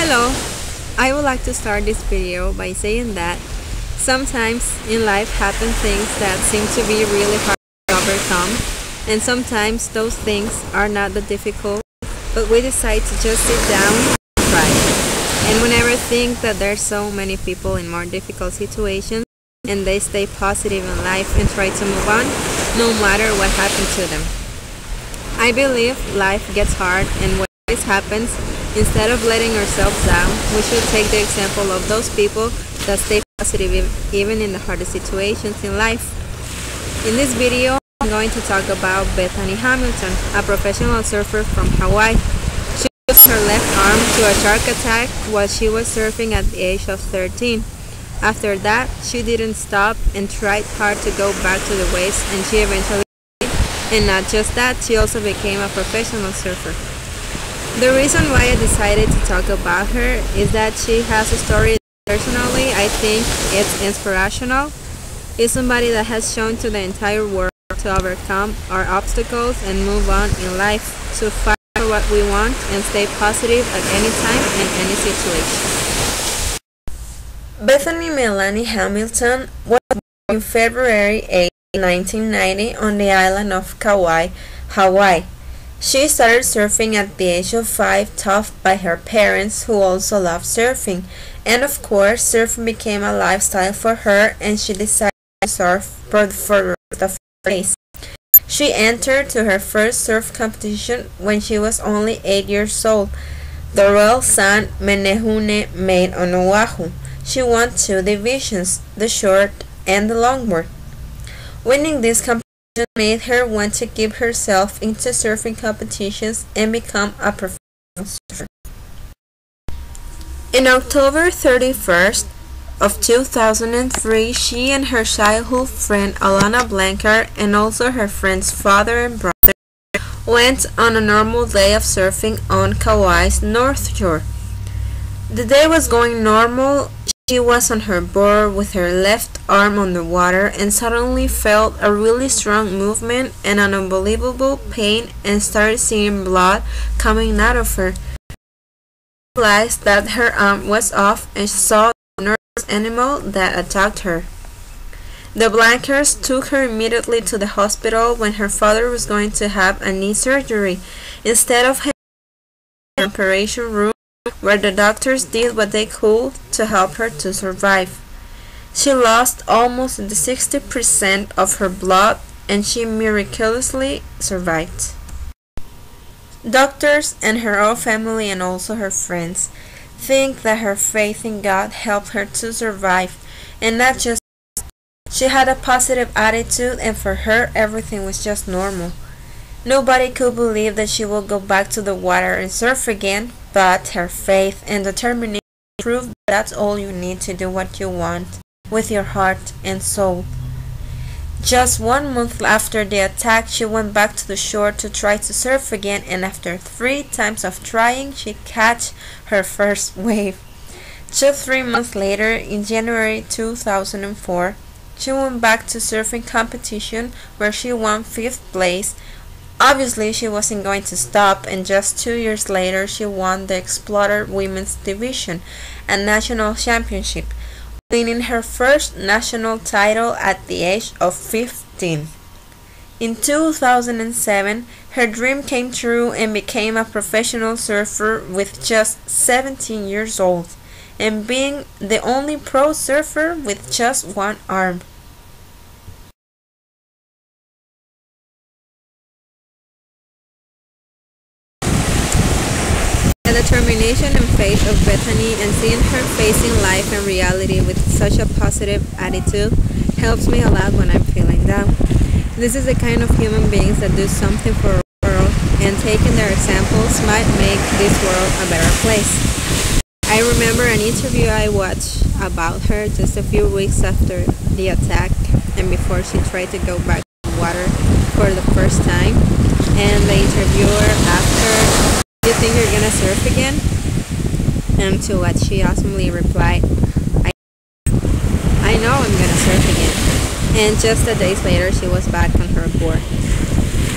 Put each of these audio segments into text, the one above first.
Hello, I would like to start this video by saying that sometimes in life happen things that seem to be really hard to overcome, and sometimes those things are not that difficult, but we decide to just sit down and try. And whenever I think that there's so many people in more difficult situations and they stay positive in life and try to move on no matter what happened to them. I believe life gets hard, and when this happens, instead of letting ourselves down, we should take the example of those people that stay positive even in the hardest situations in life. In this video, I'm going to talk about Bethany Hamilton, a professional surfer from Hawaii. She lost her left arm to a shark attack while she was surfing at the age of 13. After that, she didn't stop and tried hard to go back to the waves, and she eventually did. And not just that, she also became a professional surfer. The reason why I decided to talk about her is that she has a story that personally I think it's inspirational. It's somebody that has shown to the entire world to overcome our obstacles and move on in life, to fight for what we want and stay positive at any time and any situation. Bethany Melanie Hamilton was born on February 8, 1990 on the island of Kauai, Hawaii. She started surfing at the age of 5, taught by her parents who also loved surfing. And of course, surfing became a lifestyle for her, and she decided to surf for the rest of her days. She entered to her first surf competition when she was only 8 years old, the Royal San Menehune Main on Oahu. She won 2 divisions, the short and the longboard. Winning this competition made her want to give herself into surfing competitions and become a professional surfer. In October 31st of 2003, she and her childhood friend Alana Blanchard and also her friend's father and brother went on a normal day of surfing on Kauai's North Shore. The day was going normal. She was on her board with her left arm on the water and suddenly felt a really strong movement and an unbelievable pain and started seeing blood coming out of her. She realized that her arm was off and saw the nervous animal that attacked her. The Blanchards took her immediately to the hospital when her father was going to have a knee surgery. Instead of her in the operation room, where the doctors did what they could to help her to survive. She lost almost 60% of her blood, and she miraculously survived. Doctors and her own family and also her friends think that her faith in God helped her to survive, and not just that. She had a positive attitude, and for her everything was just normal. Nobody could believe that she would go back to the water and surf again, but her faith and determination proved that that's all you need to do what you want with your heart and soul. Just 1 month after the attack, she went back to the shore to try to surf again, and after 3 times of trying, she caught her first wave. Just 3 months later, in January 2004, she went back to surfing competition where she won 5th place. Obviously, she wasn't going to stop, and just 2 years later, she won the Explorer Women's Division, a national championship, winning her first national title at the age of 15. In 2007, her dream came true and became a professional surfer with just 17 years old, and being the only pro surfer with just 1 arm. The determination and faith of Bethany, and seeing her facing life and reality with such a positive attitude, helps me a lot when I'm feeling down. This is the kind of human beings that do something for our world, and taking their examples might make this world a better place. I remember an interview I watched about her just a few weeks after the attack and before she tried to go back to the water for the first time, and the interviewer asked her, "Do you think you're gonna surf again?" And to what she awesomely replied, I know I'm gonna surf again." And just a days later, she was back on her board.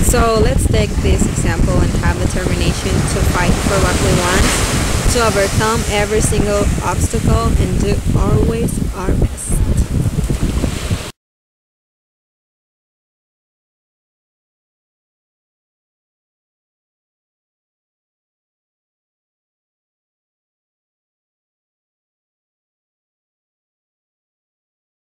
So let's take this example and have determination to fight for what we want, to overcome every single obstacle and do always our best.